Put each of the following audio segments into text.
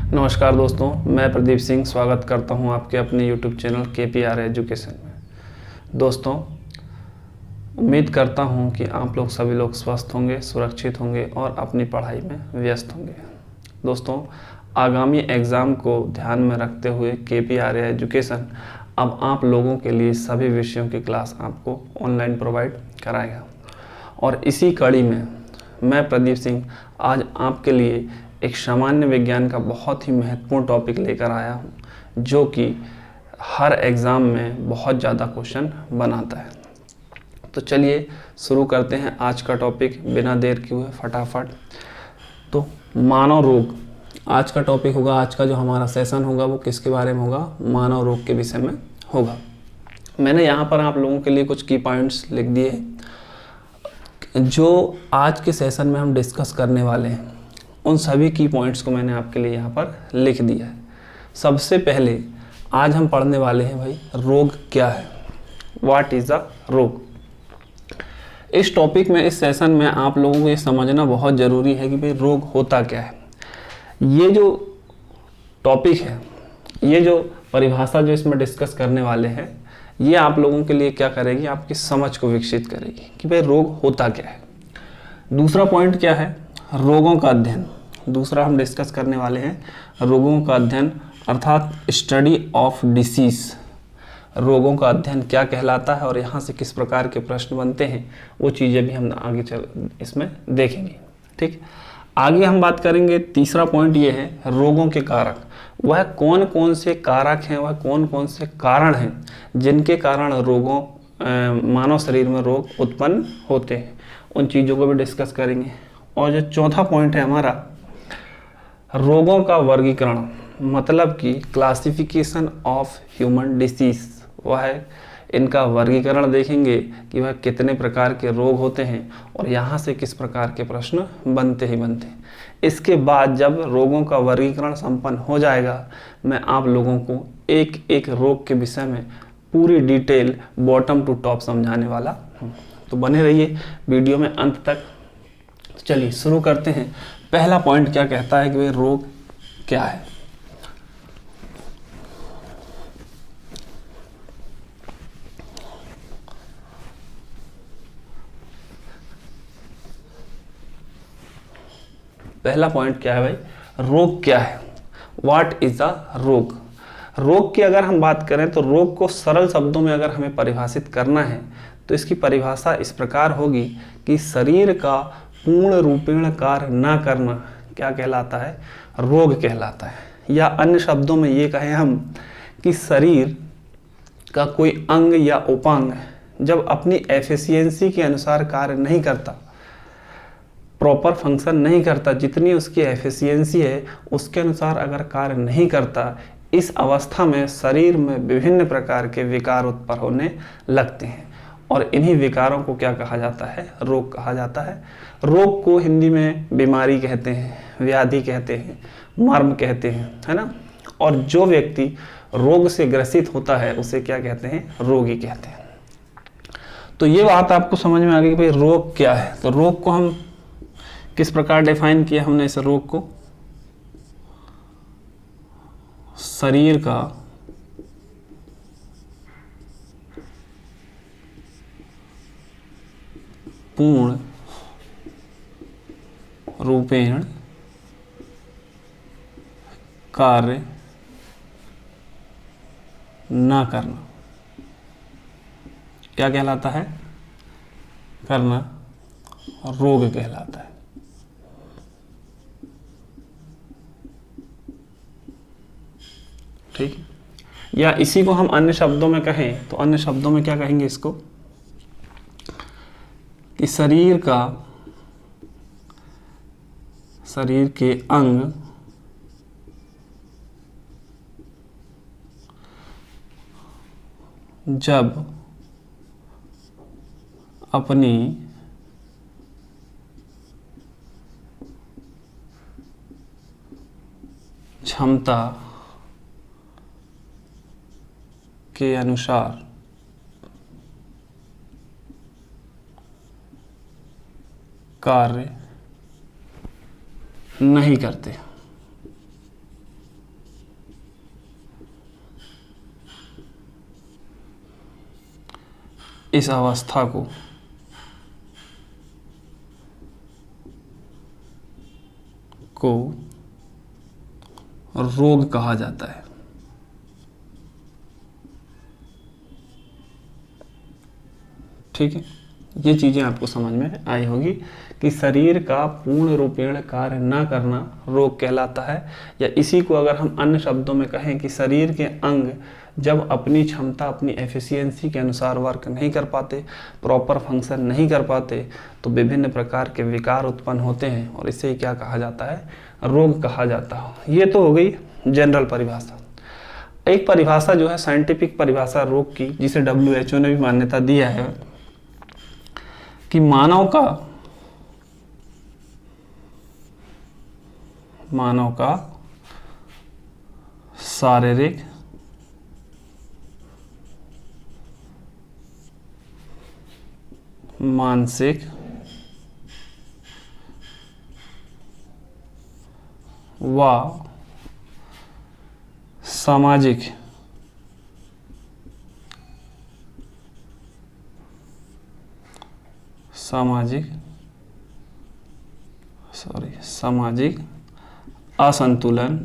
नमस्कार दोस्तों, मैं प्रदीप सिंह स्वागत करता हूं आपके अपने YouTube चैनल KPR एजुकेशन में। दोस्तों, उम्मीद करता हूं कि आप लोग सभी लोग स्वस्थ होंगे, सुरक्षित होंगे और अपनी पढ़ाई में व्यस्त होंगे। दोस्तों, आगामी एग्ज़ाम को ध्यान में रखते हुए KPR एजुकेशन अब आप लोगों के लिए सभी विषयों की क्लास आपको ऑनलाइन प्रोवाइड कराएगा। और इसी कड़ी में मैं प्रदीप सिंह आज आपके लिए एक सामान्य विज्ञान का बहुत ही महत्वपूर्ण टॉपिक लेकर आया हूँ, जो कि हर एग्ज़ाम में बहुत ज़्यादा क्वेश्चन बनाता है। तो चलिए शुरू करते हैं आज का टॉपिक बिना देर किए हुए फटाफट। तो मानव रोग आज का टॉपिक होगा। आज का जो हमारा सेशन होगा वो किसके बारे में होगा? मानव रोग के विषय में होगा। मैंने यहाँ पर आप लोगों के लिए कुछ की पॉइंट्स लिख दिए हैं जो आज के सेशन में हम डिस्कस करने वाले हैं। उन सभी की पॉइंट्स को मैंने आपके लिए यहाँ पर लिख दिया है। सबसे पहले आज हम पढ़ने वाले हैं भाई, रोग क्या है, व्हाट इज़ अ रोग। इस टॉपिक में, इस सेशन में आप लोगों को ये समझना बहुत ज़रूरी है कि भाई रोग होता क्या है। ये जो टॉपिक है, ये जो परिभाषा जो इसमें डिस्कस करने वाले हैं, ये आप लोगों के लिए क्या करेगी? आपकी समझ को विकसित करेगी कि भाई रोग होता क्या है। दूसरा पॉइंट क्या है? रोगों का अध्ययन। दूसरा हम डिस्कस करने वाले हैं रोगों का अध्ययन, अर्थात स्टडी ऑफ डिसीज। रोगों का अध्ययन क्या कहलाता है और यहाँ से किस प्रकार के प्रश्न बनते हैं, वो चीज़ें भी हम आगे चल इसमें देखेंगे। ठीक, आगे हम बात करेंगे। तीसरा पॉइंट ये है रोगों के कारक। वह कौन कौन से कारक हैं, वह कौन कौन से कारण हैं जिनके कारण रोगों मानव शरीर में रोग उत्पन्न होते हैं, उन चीज़ों को भी डिस्कस करेंगे। और जो चौथा पॉइंट है हमारा, रोगों का वर्गीकरण, मतलब कि क्लासिफिकेशन ऑफ ह्यूमन डिसीज। वह है इनका वर्गीकरण देखेंगे कि वह कितने प्रकार के रोग होते हैं और यहाँ से किस प्रकार के प्रश्न बनते ही बनते हैं। इसके बाद जब रोगों का वर्गीकरण संपन्न हो जाएगा, मैं आप लोगों को एक एक रोग के विषय में पूरी डिटेल बॉटम टू टॉप समझाने वाला हूँ। तो बने रहिए वीडियो में अंत तक। चलिए शुरू करते हैं। पहला पॉइंट क्या कहता है कि भाई रोग क्या है। पहला पॉइंट क्या है भाई? रोग क्या है, व्हाट इज अ रोग। रोग की अगर हम बात करें तो रोग को सरल शब्दों में अगर हमें परिभाषित करना है तो इसकी परिभाषा इस प्रकार होगी कि शरीर का पूर्ण रूपेण कार्य न करना क्या कहलाता है? रोग कहलाता है। या अन्य शब्दों में ये कहें हम कि शरीर का कोई अंग या उपांग जब अपनी एफिशिएंसी के अनुसार कार्य नहीं करता, प्रॉपर फंक्शन नहीं करता, जितनी उसकी एफिशिएंसी है उसके अनुसार अगर कार्य नहीं करता, इस अवस्था में शरीर में विभिन्न प्रकार के विकार उत्पन्न होने लगते हैं और इन्हीं विकारों को क्या कहा जाता है? रोग कहा जाता है। रोग को हिंदी में बीमारी कहते हैं, व्याधि कहते हैं, मर्म कहते हैं, है ना। और जो व्यक्ति रोग से ग्रसित होता है उसे क्या कहते हैं? रोगी कहते हैं। तो ये बात आपको समझ में आ गई कि भाई रोग क्या है। तो रोग को हम किस प्रकार डिफाइन किया हमने? इस रोग को शरीर का पूर्ण रूपेण कार्य ना करना क्या कहलाता है? करना रोग कहलाता है। ठीक, या इसी को हम अन्य शब्दों में कहें तो अन्य शब्दों में क्या कहेंगे इसको? कि शरीर के अंग जब अपनी क्षमता के अनुसार कार्य नहीं करते। इस अवस्था को रोग कहा जाता है। ठीक है, ये चीजें आपको समझ में आई होगी कि शरीर का पूर्ण रूपेण कार्य न करना रोग कहलाता है, या इसी को अगर हम अन्य शब्दों में कहें कि शरीर के अंग जब अपनी क्षमता, अपनी एफिशिएंसी के अनुसार वर्क नहीं कर पाते, प्रॉपर फंक्शन नहीं कर पाते, तो विभिन्न प्रकार के विकार उत्पन्न होते हैं और इसे क्या कहा जाता है, रोग कहा जाता है। ये तो हो गई जनरल परिभाषा। एक परिभाषा जो है साइंटिफिक परिभाषा रोग की, जिसे WHO ने भी मान्यता दिया है कि मानव का शारीरिक, मानसिक व सामाजिक असंतुलन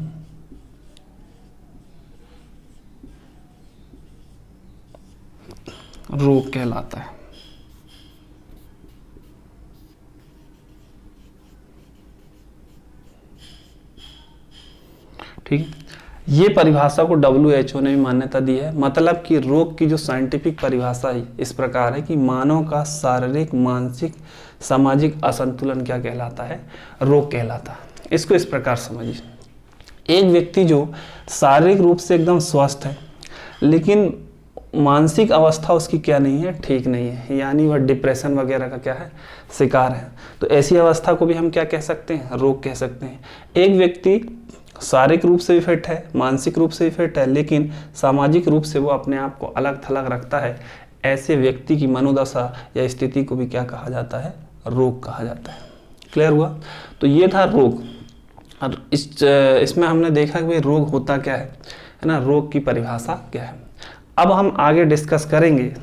रोग कहलाता है। ठीक है, ये परिभाषा को WHO ने भी मान्यता दी है। मतलब कि रोग की जो साइंटिफिक परिभाषा है इस प्रकार है कि मानव का शारीरिक, मानसिक, सामाजिक असंतुलन क्या कहलाता है, रोग कहलाता है। इसको इस प्रकार समझिए, एक व्यक्ति जो शारीरिक रूप से एकदम स्वस्थ है लेकिन मानसिक अवस्था उसकी क्या नहीं है, ठीक नहीं है, यानी वह डिप्रेशन वगैरह का क्या है, शिकार है, तो ऐसी अवस्था को भी हम क्या कह सकते हैं, रोग कह सकते हैं। एक व्यक्ति शारीरिक रूप से भी फिट है, मानसिक रूप से भी फिट है, लेकिन सामाजिक रूप से वो अपने आप को अलग थलग रखता है, ऐसे व्यक्ति की मनोदशा या स्थिति को भी क्या कहा जाता है, रोग कहा जाता है। क्लियर हुआ? तो ये था रोग। और इसमें हमने देखा कि भाई रोग होता क्या है ना, रोग की परिभाषा क्या है। अब हम आगे डिस्कस करेंगे,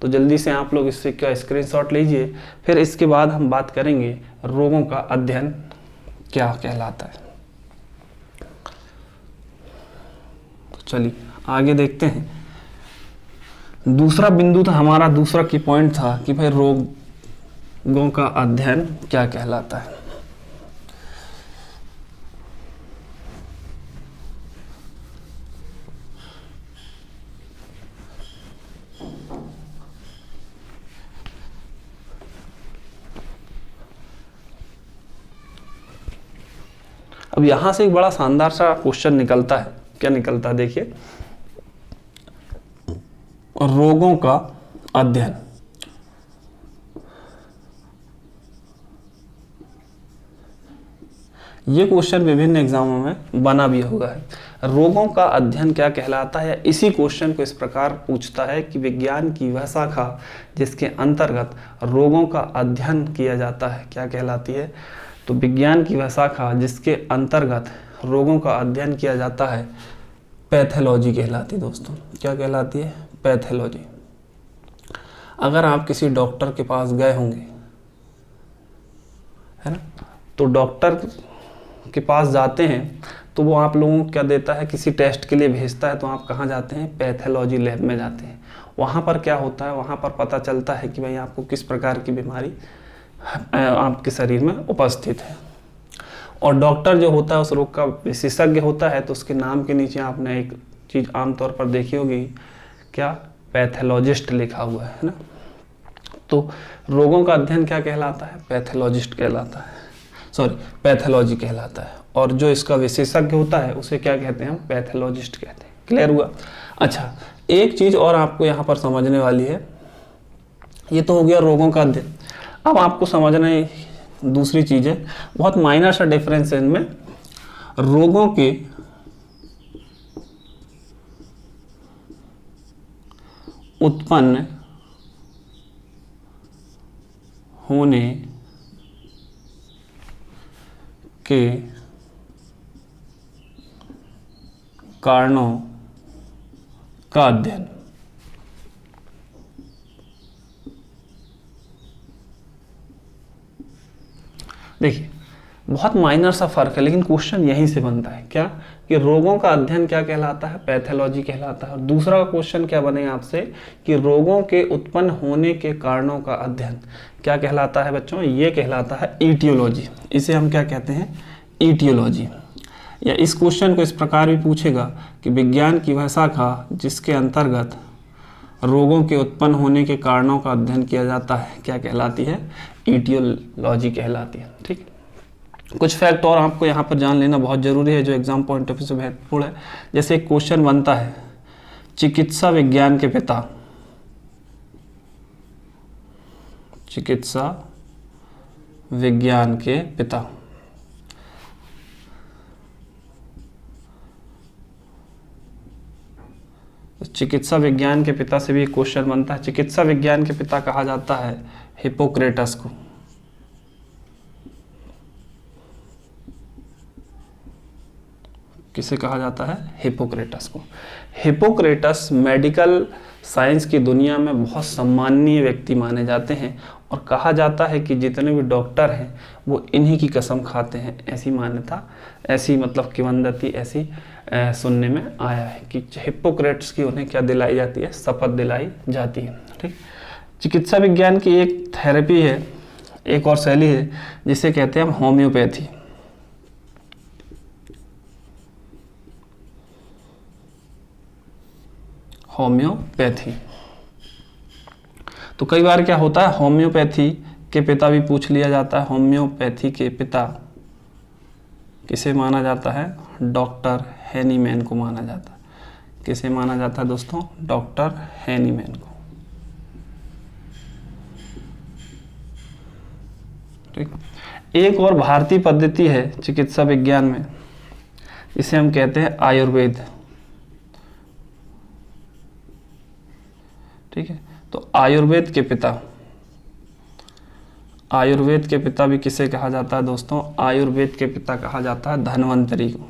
तो जल्दी से आप लोग इससे क्या स्क्रीनशॉट लीजिए। फिर इसके बाद हम बात करेंगे रोगों का अध्ययन क्या कहलाता है। तो चलिए आगे देखते हैं। दूसरा बिंदु था हमारा, दूसरा की पॉइंट था कि भाई रोगों का अध्ययन क्या कहलाता है। अब यहां से एक बड़ा शानदार सा क्वेश्चन निकलता है। क्या निकलता है, देखिए, रोगों का अध्ययन। ये क्वेश्चन विभिन्न एग्जामों में बना भी होगा है। रोगों का अध्ययन क्या कहलाता है, इसी क्वेश्चन को इस प्रकार पूछता है कि विज्ञान की वह शाखा जिसके अंतर्गत रोगों का अध्ययन किया जाता है क्या कहलाती है। तो विज्ञान की वह शाखा जिसके अंतर्गत रोगों का अध्ययन किया जाता है पैथोलॉजी कहलाती है। दोस्तों क्या कहलाती है, पैथोलॉजी। अगर आप किसी डॉक्टर के पास गए होंगे, है ना, तो डॉक्टर के पास जाते हैं तो वो आप लोगों को क्या देता है, किसी टेस्ट के लिए भेजता है, तो आप कहाँ जाते हैं, पैथोलॉजी लैब में जाते हैं। वहाँ पर क्या होता है, वहाँ पर पता चलता है कि भाई आपको किस प्रकार की बीमारी आपके शरीर में उपस्थित है। और डॉक्टर जो होता है उस रोग का विशेषज्ञ होता है, तो उसके नाम के नीचे आपने एक चीज़ आमतौर पर देखी होगी, क्या, पैथोलॉजिस्ट लिखा हुआ है ना। तो रोगों का अध्ययन क्या कहलाता है, पैथोलॉजिस्ट कहलाता है, सॉरी पैथोलॉजी कहलाता है। और जो इसका विशेषज्ञ होता है उसे क्या कहते हैं, हम पैथोलॉजिस्ट कहते हैं। क्लियर हुआ? अच्छा, एक चीज़ और आपको यहाँ पर समझने वाली है। ये तो हो गया रोगों का अध्ययन। अब आपको समझना है दूसरी चीज़ है, बहुत माइनर सा डिफरेंस है इनमें। रोगों के उत्पन्न होने के कारणों का अध्ययन। देखिए बहुत माइनर सा फर्क है, लेकिन क्वेश्चन यहीं से बनता है क्या, कि रोगों का अध्ययन क्या कहलाता है, पैथोलॉजी कहलाता है। और दूसरा क्वेश्चन क्या बनेगा आपसे, कि रोगों के उत्पन्न होने के कारणों का अध्ययन क्या कहलाता है बच्चों, ये कहलाता है ईटियोलॉजी। इसे हम क्या कहते हैं, ईटियोलॉजी। या इस क्वेश्चन को इस प्रकार भी पूछेगा कि विज्ञान की वह शाखा जिसके अंतर्गत रोगों के उत्पन्न होने के कारणों का अध्ययन किया जाता है क्या कहलाती है, ईटियोलॉजी कहलाती है। ठीक, कुछ फैक्ट और आपको यहाँ पर जान लेना बहुत ज़रूरी है जो एग्जाम पॉइंट ऑफ व्यू से महत्वपूर्ण है। जैसे एक क्वेश्चन बनता है, चिकित्सा विज्ञान के पिता, चिकित्सा विज्ञान के पिता, चिकित्सा विज्ञान के पिता से भी एक क्वेश्चन बनता है। चिकित्सा विज्ञान के पिता कहा जाता है हिप्पोक्रेटस को। किसे कहा जाता है, हिप्पोक्रेटस को। हिप्पोक्रेटस मेडिकल साइंस की दुनिया में बहुत सम्माननीय व्यक्ति माने जाते हैं और कहा जाता है कि जितने भी डॉक्टर हैं वो इन्हीं की कसम खाते हैं। ऐसी मान्यता, ऐसी मतलब किंवदंती ऐसी सुनने में आया है कि हिप्पोक्रेट्स की उन्हें क्या दिलाई जाती है, शपथ दिलाई जाती है। ठीक, चिकित्सा विज्ञान की एक थेरेपी है, एक और शैली है जिसे कहते हैं हम होम्योपैथी। होम्योपैथी। तो कई बार क्या होता है, होम्योपैथी के पिता भी पूछ लिया जाता है। होम्योपैथी के पिता किसे माना जाता है, डॉक्टर हैनीमैन को माना जाता है। किसे माना जाता है दोस्तों, डॉक्टर हैनीमैन को। ठीक, एक और भारतीय पद्धति है चिकित्सा विज्ञान में जिसे हम कहते हैं आयुर्वेद। ठीक है, तो आयुर्वेद के पिता, आयुर्वेद के पिता भी किसे कहा जाता है दोस्तों, आयुर्वेद के पिता कहा जाता है धन्वंतरी को।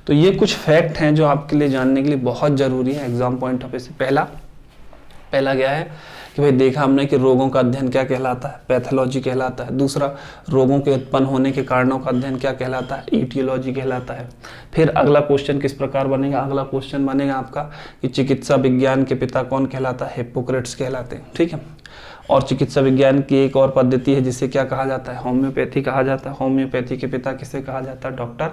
तो ये कुछ फैक्ट हैं जो आपके लिए जानने के लिए बहुत जरूरी है एग्जाम पॉइंट ऑफ व्यू से। पहला क्या है कि भाई देखा हमने कि रोगों का अध्ययन क्या कहलाता है, पैथोलॉजी कहलाता है। दूसरा, रोगों के उत्पन्न होने के कारणों का अध्ययन क्या कहलाता है, ईटियोलॉजी कहलाता है। फिर अगला क्वेश्चन किस प्रकार बनेगा, अगला क्वेश्चन बनेगा आपका कि चिकित्सा विज्ञान के पिता कौन कहलाता है, हिप्पोक्रेट्स कहलाते हैं। ठीक है, और चिकित्सा विज्ञान की एक और पद्धति है जिसे क्या कहा जाता है, होम्योपैथी कहा जाता है। होम्योपैथी के पिता किसे कहा जाता है, डॉक्टर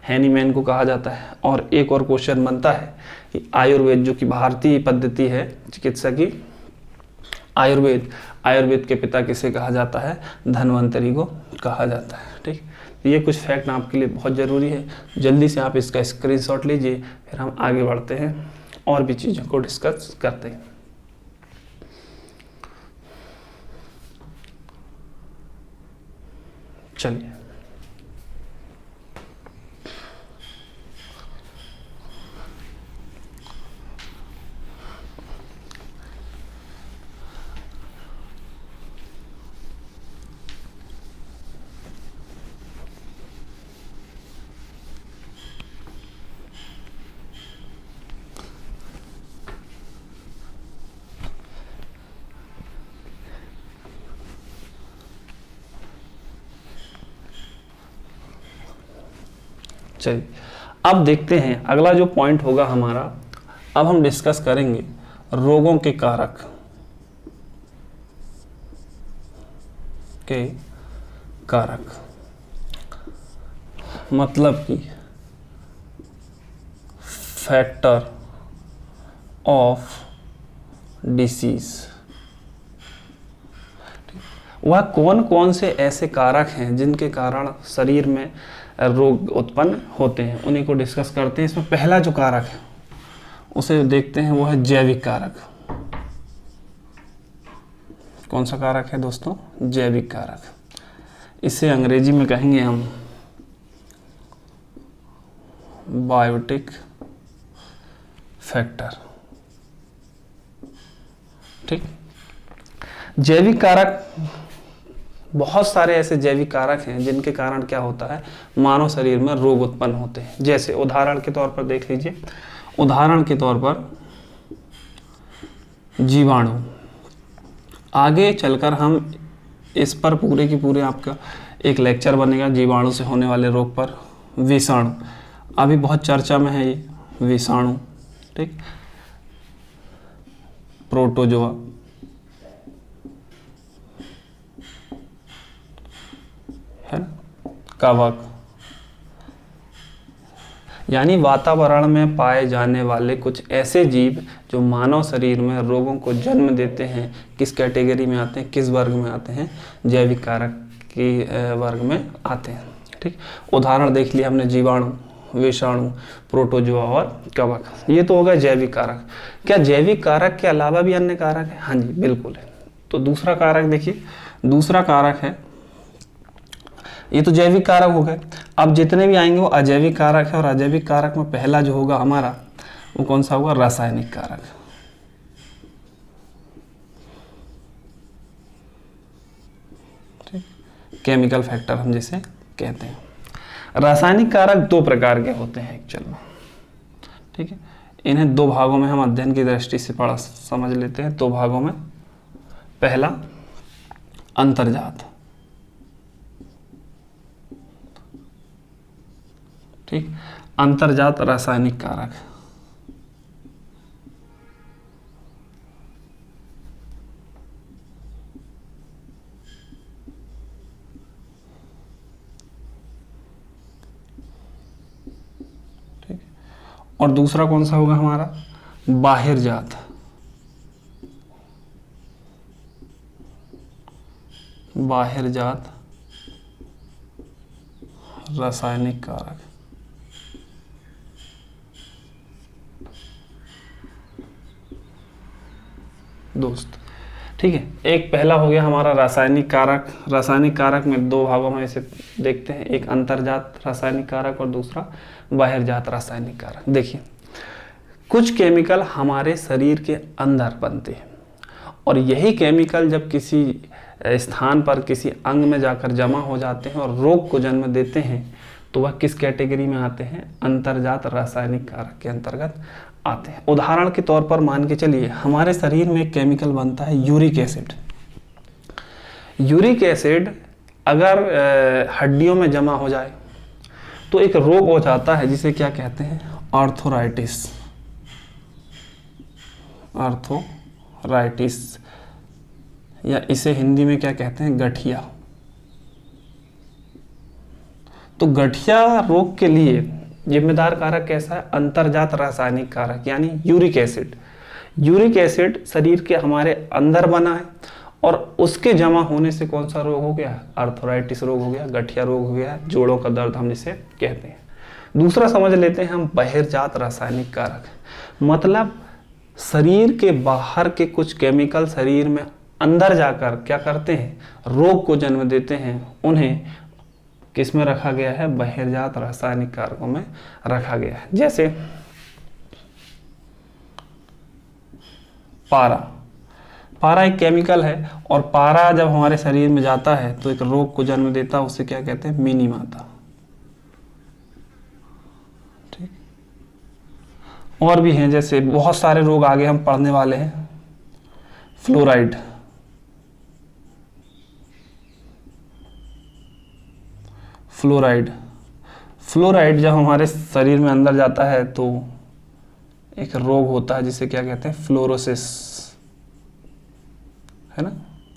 हैनीमैन को कहा जाता है। और एक और क्वेश्चन बनता है कि आयुर्वेद जो कि भारतीय पद्धति है चिकित्सा की, आयुर्वेद के पिता किसे कहा जाता है, धन्वंतरी को कहा जाता है। ठीक, ये कुछ फैक्ट आपके लिए बहुत ज़रूरी है। जल्दी से आप इसका स्क्रीनशॉट लीजिए, फिर हम आगे बढ़ते हैं और भी चीज़ों को डिस्कस करते हैं। चलिए, अब देखते हैं अगला जो पॉइंट होगा हमारा। अब हम डिस्कस करेंगे रोगों के कारक मतलब कि फैक्टर ऑफ डिसीज। वह कौन कौन से ऐसे कारक हैं जिनके कारण शरीर में रोग उत्पन्न होते हैं, उन्हीं को डिस्कस करते हैं। इसमें पहला जो कारक है उसे देखते हैं, वो है जैविक कारक। कौन सा कारक है दोस्तों, जैविक कारक। इसे अंग्रेजी में कहेंगे हम बायोटिक फैक्टर। ठीक, जैविक कारक, बहुत सारे ऐसे जैविक कारक हैं जिनके कारण क्या होता है, मानव शरीर में रोग उत्पन्न होते हैं। जैसे उदाहरण के तौर पर देख लीजिए, उदाहरण के तौर पर जीवाणु, आगे चलकर हम इस पर पूरे की पूरे आपका एक लेक्चर बनेगा जीवाणु से होने वाले रोग पर। विषाणु अभी बहुत चर्चा में है ये विषाणु, ठीक। प्रोटोजोआ, है ना, कवक, यानी वातावरण में पाए जाने वाले कुछ ऐसे जीव जो मानव शरीर में रोगों को जन्म देते हैं। किस कैटेगरी में आते हैं, किस वर्ग में आते हैं? जैविक कारक के वर्ग में आते हैं, ठीक। उदाहरण देख लिया हमने, जीवाणु, विषाणु, प्रोटोजोआ और कवक। ये तो होगा जैविक कारक। क्या जैविक कारक के अलावा भी अन्य कारक है? हाँ जी, बिल्कुल है। तो दूसरा कारक देखिए, दूसरा कारक है, ये तो जैविक कारक हो गए। अब जितने भी आएंगे वो अजैविक कारक है, और अजैविक कारक में पहला जो होगा हमारा वो कौन सा होगा? रासायनिक कारक। ठीक, केमिकल फैक्टर हम जिसे कहते हैं। रासायनिक कारक दो प्रकार के होते हैं एक्चुअल में, ठीक है। इन्हें दो भागों में हम अध्ययन की दृष्टि से पढ़ा समझ लेते हैं, दो भागों में। पहला अंतर्जात, ठीक, अंतर्जात रासायनिक कारक। ठीक, और दूसरा कौन सा होगा हमारा? बाहिरजात, बाहिरजात रासायनिक कारक। दोस्त, ठीक है, एक पहला हो गया हमारा रासायनिक कारक। रासायनिक कारक में दो भागों में इसे देखते हैं, एक अंतर्जात रासायनिक कारक और दूसरा बाहिरजात रासायनिक कारक। देखिए, कुछ केमिकल हमारे शरीर के अंदर बनते हैं, और यही केमिकल जब किसी स्थान पर किसी अंग में जाकर जमा हो जाते हैं और रोग को जन्म देते हैं, तो वह किस कैटेगरी में आते हैं? अंतर्जात रासायनिक कारक के अंतर्गत आते हैं। उदाहरण के तौर पर मान के चलिए, हमारे शरीर में एक केमिकल बनता है यूरिक एसिड। यूरिक एसिड अगर हड्डियों में जमा हो जाए तो एक रोग हो जाता है जिसे क्या कहते हैं? आर्थराइटिस। आर्थराइटिस, या इसे हिंदी में क्या कहते हैं? गठिया। तो गठिया रोग के लिए जिम्मेदार कारक कैसा है? अंतर्जात रासायनिक कारक, यानी यूरिक एसिड। यूरिक एसिड शरीर के हमारे अंदर बना है, और उसके जमा होने से कौन सा रोग हो गया? आर्थराइटिस रोग हो गया, गठिया रोग हो गया, जोड़ों का दर्द हम जिसे कहते हैं। दूसरा समझ लेते हैं हम बाहिरजात रासायनिक कारक, मतलब शरीर के बाहर के कुछ केमिकल शरीर में अंदर जाकर क्या करते हैं? रोग को जन्म देते हैं। उन्हें किस में रखा गया है? बाहिरजात रासायनिक कारकों में रखा गया है। जैसे पारा। पारा एक केमिकल है, और पारा जब हमारे शरीर में जाता है तो एक रोग को जन्म देता है, उसे क्या कहते हैं? मिनीमाता। ठीक, और भी हैं, जैसे बहुत सारे रोग आगे हम पढ़ने वाले हैं। Fluoride, fluoride. फ्लोराइड जब हमारे शरीर में अंदर जाता है तो एक रोग होता है जिसे क्या कहते हैं? फ्लोरोसिस, है ना।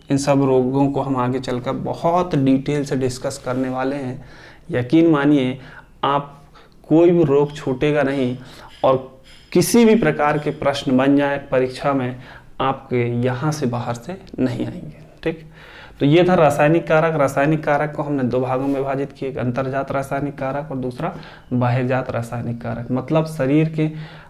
इन सब रोगों को हम आगे चलकर बहुत डिटेल से डिस्कस करने वाले हैं। यकीन मानिए, आप कोई भी रोग छूटेगा नहीं, और किसी भी प्रकार के प्रश्न बन जाए परीक्षा में, आपके यहाँ से बाहर से नहीं आएंगे। ठीक, तो ये था रासायनिक कारक। रासायनिक कारक को हमने दो भागों में विभाजित किया, एक अंतर्जात रासायनिक कारक और दूसरा बाहिरजात रासायनिक कारक। मतलब शरीर के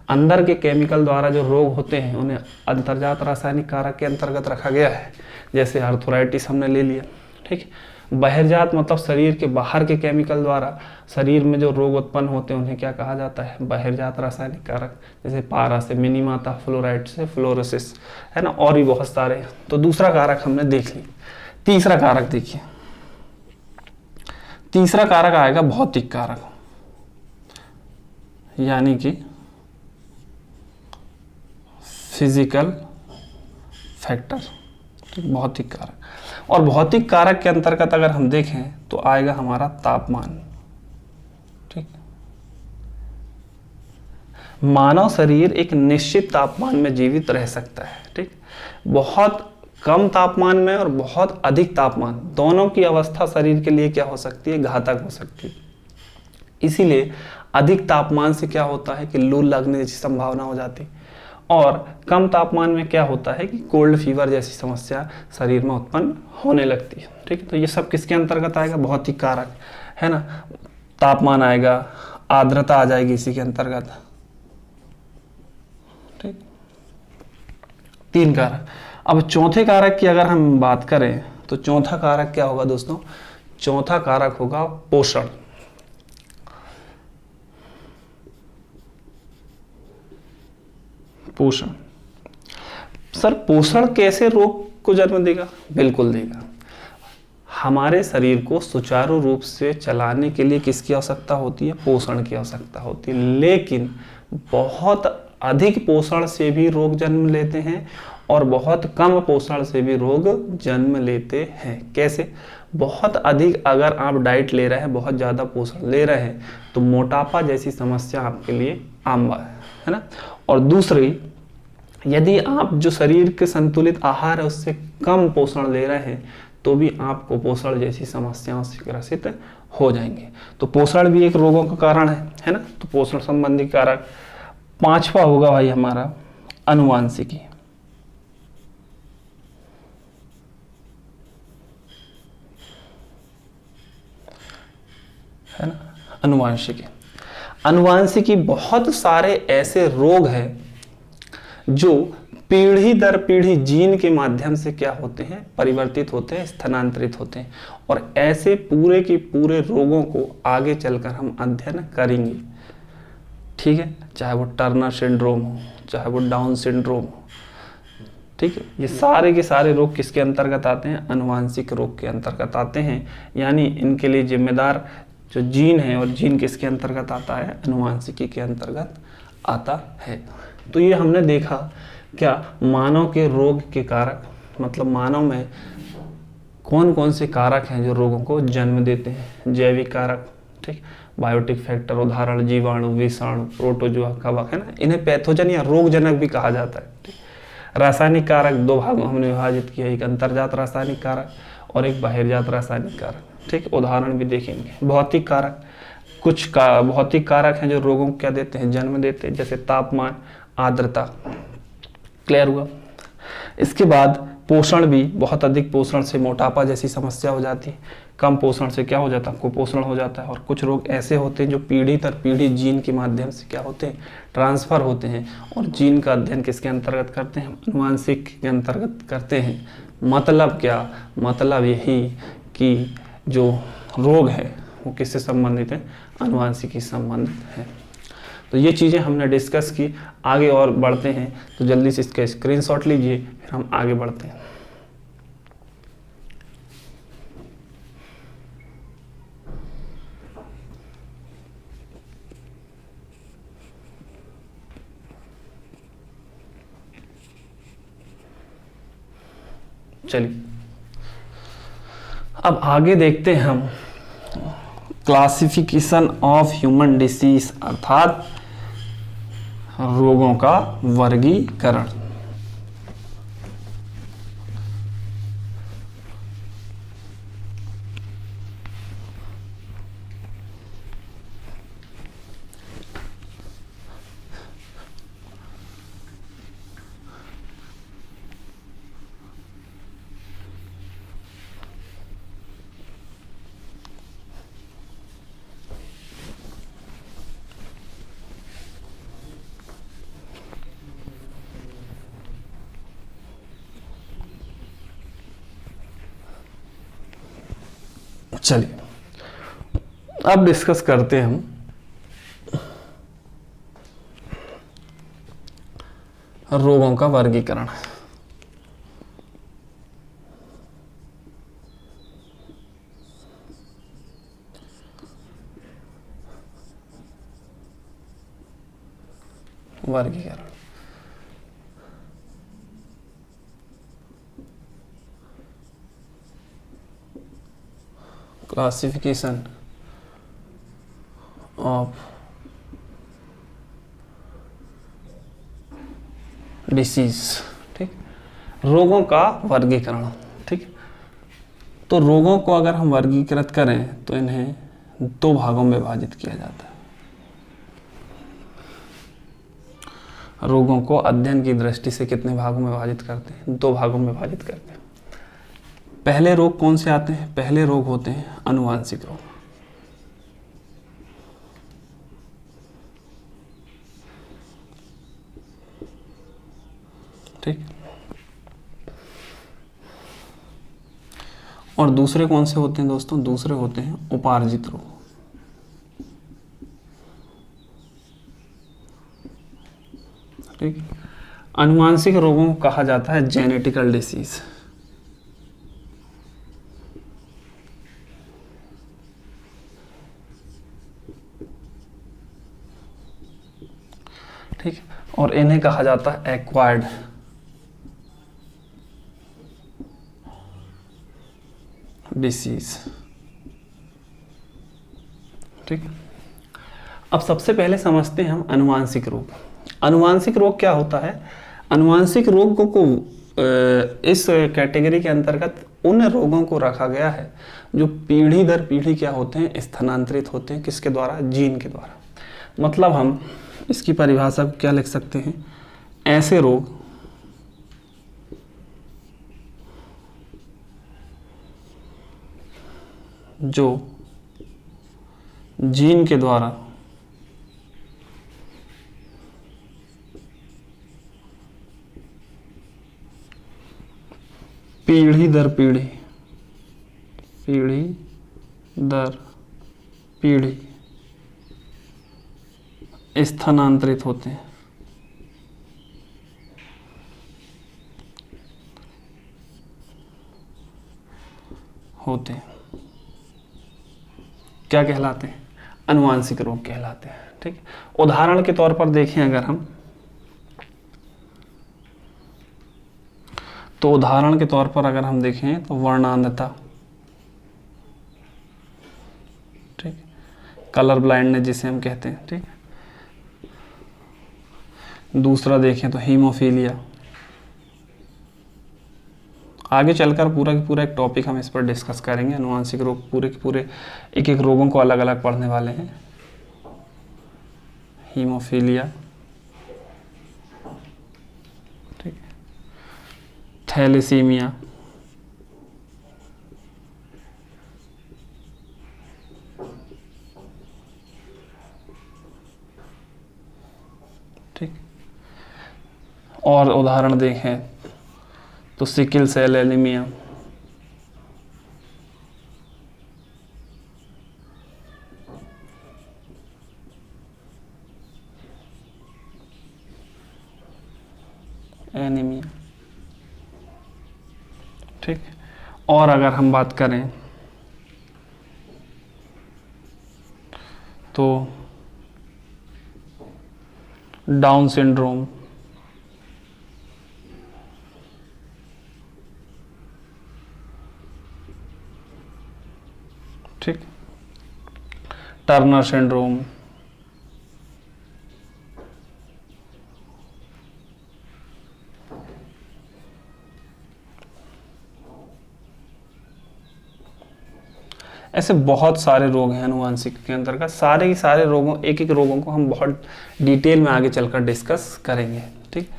अंदर के केमिकल द्वारा जो रोग होते हैं उन्हें अंतर्जात रासायनिक कारक के अंतर्गत रखा गया है। जैसे आर्थराइटिस हमने ले लिया, ठीक। बाहिरजात मतलब शरीर के बाहर के केमिकल द्वारा शरीर में जो रोग उत्पन्न होते हैं उन्हें क्या कहा जाता है? बाहिरजात रासायनिक कारक। जैसे पारा से मिनीमाता, फ्लोराइड से फ्लोरोसिस, है ना, और भी बहुत सारे हैं। तो दूसरा कारक हमने देख लिया। तीसरा कारक देखिए, तीसरा कारक आएगा भौतिक कारक, यानी कि फिजिकल फैक्टर। ठीक, भौतिक कारक। और भौतिक कारक के अंतर्गत अगर हम देखें तो आएगा हमारा तापमान। ठीक, मानव शरीर एक निश्चित तापमान में जीवित रह सकता है। ठीक, बहुत कम तापमान में और बहुत अधिक तापमान, दोनों की अवस्था शरीर के लिए क्या हो सकती है, घातक हो सकती है। इसीलिए अधिक तापमान से क्या होता है कि लू लगने जैसी संभावना हो जाती है, और कम तापमान में क्या होता है कि कोल्ड फीवर जैसी समस्या शरीर में उत्पन्न होने लगती है। ठीक है, तो ये सब किसके अंतर्गत आएगा, भौतिक कारक, है ना। तापमान आएगा, आर्द्रता आ जाएगी इसी के अंतर्गत। ठीक, 3 कारक। अब चौथे कारक की अगर हम बात करें तो चौथा कारक क्या होगा दोस्तों, चौथा कारक होगा पोषण। पोषण, सर पोषण कैसे रोग को जन्म देगा, बिल्कुल देगा। हमारे शरीर को सुचारू रूप से चलाने के लिए किसकी आवश्यकता होती है, पोषण की आवश्यकता होती है। लेकिन बहुत अधिक पोषण से भी रोग जन्म लेते हैं और बहुत कम पोषण से भी रोग जन्म लेते हैं। कैसे, बहुत अधिक अगर आप डाइट ले रहे हैं, बहुत ज़्यादा पोषण ले रहे हैं, तो मोटापा जैसी समस्या आपके लिए आम है ना। और दूसरी, यदि आप जो शरीर के संतुलित आहार है उससे कम पोषण ले रहे हैं तो भी आपको पोषण जैसी समस्याओं से ग्रसित हो जाएंगे। तो पोषण भी एक रोगों का कारण है ना। तो पोषण संबंधी कारक। 5वां होगा भाई हमारा अनुवांशिकी, है ना। अनुवांशिकी, अनुवांशिकी बहुत सारे ऐसे रोग हैं जो पीढ़ी दर पीढ़ी जीन के माध्यम से क्या होते हैं, परिवर्तित होते हैं, स्थानांतरित होते हैं। और ऐसे पूरे के पूरे रोगों को आगे चलकर हम अध्ययन करेंगे। ठीक है, चाहे वो टर्नर सिंड्रोम हो, चाहे वो डाउन सिंड्रोम हो। ठीक है, ये सारे के सारे रोग किसके अंतर्गत आते हैं, अनुवांशिक रोग के अंतर्गत आते हैं। यानी इनके लिए जिम्मेदार जो जीन है, और जीन किसके अंतर्गत आता है, अनुवांशिकी के अंतर्गत आता है। तो ये हमने देखा क्या, मानव के रोग के कारक, मतलब मानव में कौन कौन से कारक हैं जो रोगों को जन्म देते हैं। जैविक कारक, ठीक, बायोटिक फैक्टर, उदाहरण जीवाणु, विषाणु, प्रोटोजोआ, कवक, है ना। इन्हें पैथोजन या रोगजनक भी कहा जाता है। ठीक, रासायनिक कारक 2 भागों हमने विभाजित किया, एक अंतर्जात रासायनिक कारक और एक बहिर्जात रासायनिक कारक। ठीक, उदाहरण भी देखेंगे। भौतिक कारक, कुछ का भौतिक कारक हैं जो रोगों को क्या देते हैं, जन्म देते हैं, जैसे तापमान, आर्द्रता। क्लियर हुआ। इसके बाद पोषण भी, बहुत अधिक पोषण से मोटापा जैसी समस्या हो जाती है, कम पोषण से क्या हो जाता है, कुपोषण हो जाता है। और कुछ रोग ऐसे होते हैं जो पीढ़ी दर पीढ़ी जीन के माध्यम से क्या होते हैं, ट्रांसफर होते हैं। और जीन का अध्ययन किसके अंतर्गत करते हैं, अनुवांशिक के अंतर्गत करते हैं। मतलब क्या, मतलब यही कि जो रोग है वो किससे संबंधित है, अनुवांशिकी से संबंधित है। तो ये चीज़ें हमने डिस्कस की। आगे और बढ़ते हैं तो जल्दी से इसका स्क्रीनशॉट लीजिए, फिर हम आगे बढ़ते हैं। चलिए अब आगे देखते हैं हम क्लासिफिकेशन ऑफ ह्यूमन डिसीज, अर्थात रोगों का वर्गीकरण। चलिए अब डिस्कस करते हैं हम रोगों का वर्गीकरण। वर्गीकरण क्लासिफिकेशन ऑफ डिसीज, ठीक, रोगों का वर्गीकरण, ठीक। तो रोगों को अगर हम वर्गीकृत करें तो इन्हें दो भागों में विभाजित किया जाता है। रोगों को अध्ययन की दृष्टि से कितने भागों में विभाजित करते हैं? दो भागों में विभाजित करते हैं। पहले रोग कौन से आते हैं? पहले रोग होते हैं आनुवांशिक रोग, ठीक। और दूसरे कौन से होते हैं दोस्तों? दूसरे होते हैं उपार्जित रोग, ठीक। आनुवांशिक रोगों को कहा जाता है जेनेटिकल डिसीज, ठीक। और इन्हें कहा जाता है एक्वायर्ड डिसीज, ठीक। अब सबसे पहले समझते हैं हम आनुवांशिक रोग। आनुवांशिक रोग क्या होता है? आनुवांशिक रोगों को इस कैटेगरी के अंतर्गत उन रोगों को रखा गया है जो पीढ़ी दर पीढ़ी क्या होते हैं? स्थानांतरित होते हैं। किसके द्वारा? जीन के द्वारा। मतलब हम इसकी परिभाषा को क्या लिख सकते हैं? ऐसे रोग जो जीन के द्वारा पीढ़ी दर पीढ़ी स्थानांतरित होते हैं। क्या कहलाते हैं? आनुवांशिक रोग कहलाते हैं, ठीक। उदाहरण के तौर पर देखें अगर हम, तो उदाहरण के तौर पर अगर हम देखें तो वर्णांधता, ठीक, कलर ब्लाइंडनेस जिसे हम कहते हैं, ठीक। दूसरा देखें तो हीमोफीलिया। आगे चलकर पूरा की पूरा एक टॉपिक हम इस पर डिस्कस करेंगे। आनुवांशिक रोग पूरे के पूरे एक एक रोगों को अलग अलग पढ़ने वाले हैं। हीमोफीलिया, ठीक, थैलेसीमिया, ठीक। और उदाहरण देखें तो सिकल सेल एनीमिया, ठीक। और अगर हम बात करें तो डाउन सिंड्रोम, ठीक, टर्नर सिंड्रोम, ऐसे बहुत सारे रोग हैं आनुवांशिक के अंतर्गत। सारे के सारे रोगों एक एक रोगों को हम बहुत डिटेल में आगे चलकर डिस्कस करेंगे, ठीक।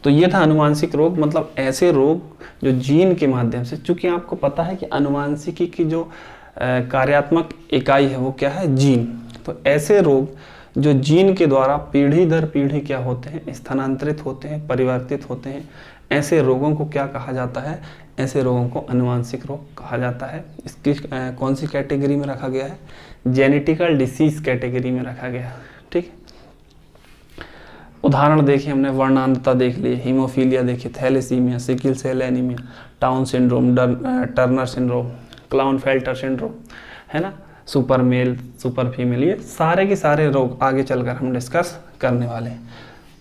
तो ये था आनुवांशिक रोग, मतलब ऐसे रोग जो जीन के माध्यम से, चूंकि आपको पता है कि आनुवांशिकी की जो कार्यात्मक इकाई है वो क्या है? जीन। तो ऐसे रोग जो जीन के द्वारा पीढ़ी दर पीढ़ी क्या होते हैं? स्थानांतरित होते हैं, परिवर्तित होते हैं। ऐसे रोगों को क्या कहा जाता है? ऐसे रोगों को आनुवांशिक रोग कहा जाता है। इसकी कौन सी कैटेगरी में रखा गया है? जेनेटिकल डिसीज कैटेगरी में रखा गया, ठीक। उदाहरण देखिए, हमने वर्णांधता देख ली, हीमोफीलिया देखी, thalassaemia, sickle cell anaemia, Down syndrome, Turner syndrome, Klinefelter syndrome, है ना, सुपर मेल, सुपर फीमेल, ये सारे के सारे रोग आगे चलकर हम डिस्कस करने वाले हैं।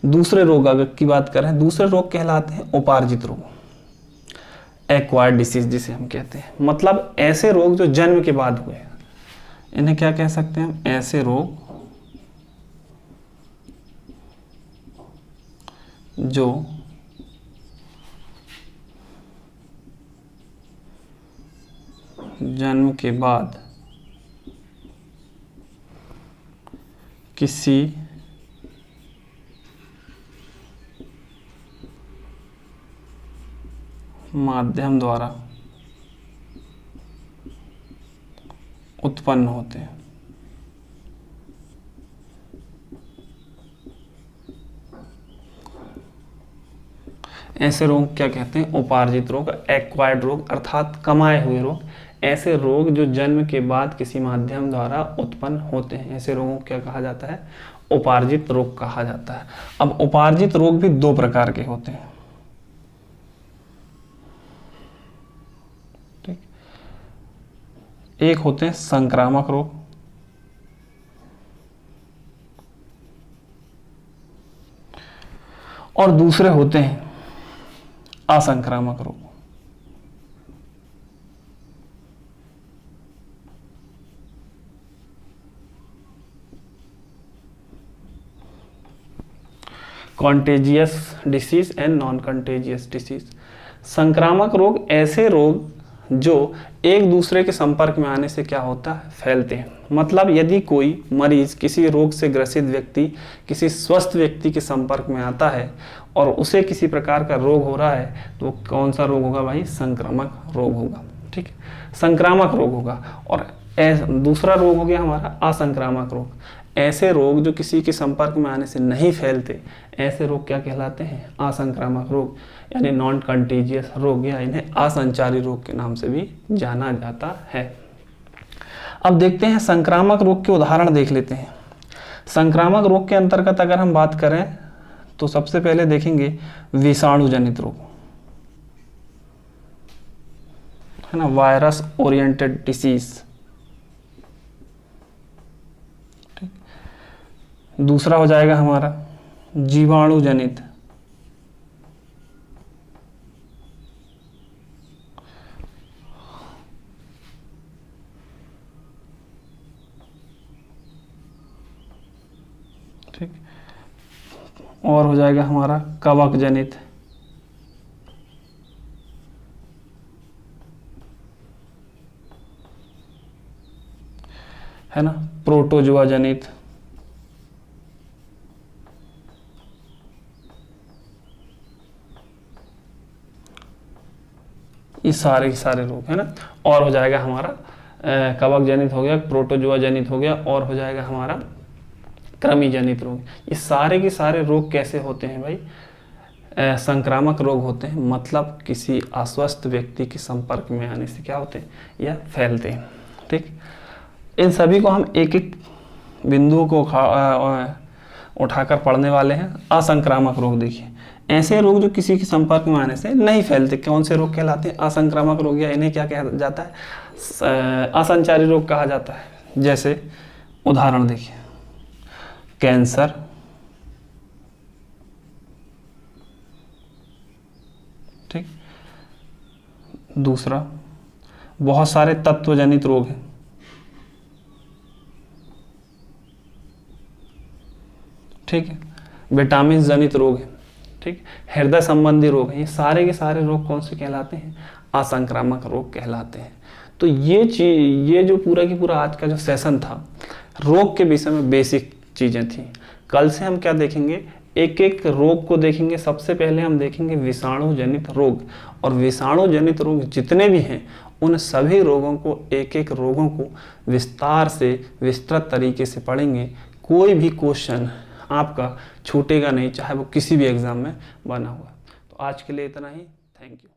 दूसरे रोग अगर की बात करें, दूसरे रोग कहलाते हैं उपार्जित रोग। एक्वायर्ड डिसीज जिसे हम कहते हैं, मतलब ऐसे रोग जो जन्म के बाद हुए हैं, इन्हें क्या कह सकते हैं हम? ऐसे रोग जो जन्म के बाद किसी माध्यम द्वारा उत्पन्न होते हैं। ऐसे रोग क्या कहते हैं? उपार्जित रोग, एक्वायर्ड रोग अर्थात कमाए हुए रोग। ऐसे रोग जो जन्म के बाद किसी माध्यम द्वारा उत्पन्न होते हैं, ऐसे रोगों को क्या कहा जाता है? उपार्जित रोग कहा जाता है। अब उपार्जित रोग भी दो प्रकार के होते हैं, ठीक। एक होते हैं संक्रामक रोग, और दूसरे होते हैं असंक्रामक रोग। Contagious disease and non contagious disease. संक्रामक रोग ऐसे रोग जो एक दूसरे के संपर्क में आने से क्या होता है? फैलते हैं। मतलब यदि कोई मरीज किसी रोग से ग्रसित व्यक्ति किसी स्वस्थ व्यक्ति के संपर्क में आता है और उसे किसी प्रकार का रोग हो रहा है, तो कौन सा रोग होगा भाई? संक्रामक रोग होगा, ठीक, संक्रामक रोग होगा। और दूसरा रोग हो गया हमारा असंक्रामक रोग। ऐसे रोग जो किसी के संपर्क में आने से नहीं फैलते, ऐसे रोग क्या कहलाते हैं? असंक्रामक रोग, यानी नॉन कंटेजियस रोग, या इन्हें असंचारी रोग के नाम से भी जाना जाता है। अब देखते हैं संक्रामक रोग के उदाहरण देख लेते हैं। संक्रामक रोग के अंतर्गत अगर हम बात करें तो सबसे पहले देखेंगे विषाणु जनित रोग, है ना, वायरस ओरिएंटेड डिसीज। दूसरा हो जाएगा हमारा जीवाणु जनित, ठीक, और हो जाएगा हमारा कवक जनित, है ना, प्रोटोजुआ जनित, ये सारे रोग, है ना। और हो जाएगा हमारा कवक जनित हो गया, प्रोटोजुआ जनित हो गया, और हो जाएगा हमारा कृमि जनित रोग। ये सारे के सारे रोग कैसे होते हैं भाई? संक्रामक रोग होते हैं, मतलब किसी अस्वस्थ व्यक्ति के संपर्क में आने से क्या होते हैं? या फैलते हैं, ठीक। इन सभी को हम एक एक बिंदु को उठाकर पढ़ने वाले हैं। असंक्रामक रोग देखिए, ऐसे रोग जो किसी के संपर्क में आने से नहीं फैलते, कौन से रोग कहलाते हैं? असंक्रामक रोग, या इन्हें क्या कहा जाता है? असंचारी रोग कहा जाता है। जैसे उदाहरण देखिए, कैंसर, ठीक। दूसरा, बहुत सारे तत्व जनित रोग हैं, ठीक है, विटामिन जनित रोग है, ठीक, हृदय संबंधी रोग है। ये सारे के सारे रोग कौन से कहलाते हैं? असंक्रामक रोग कहलाते हैं। तो ये जो पूरा की पूरा आज का जो सेशन था, रोग के विषय में बेसिक चीजें थी। कल से हम क्या देखेंगे? एक एक रोग को देखेंगे। सबसे पहले हम देखेंगे विषाणु जनित रोग, और विषाणु जनित रोग जितने भी हैं उन सभी रोगों को, एक एक रोगों को विस्तार से विस्तृत तरीके से पढ़ेंगे। कोई भी क्वेश्चन आपका छूटेगा नहीं, चाहे वो किसी भी एग्जाम में बना हुआ। तो आज के लिए इतना ही। Thank you.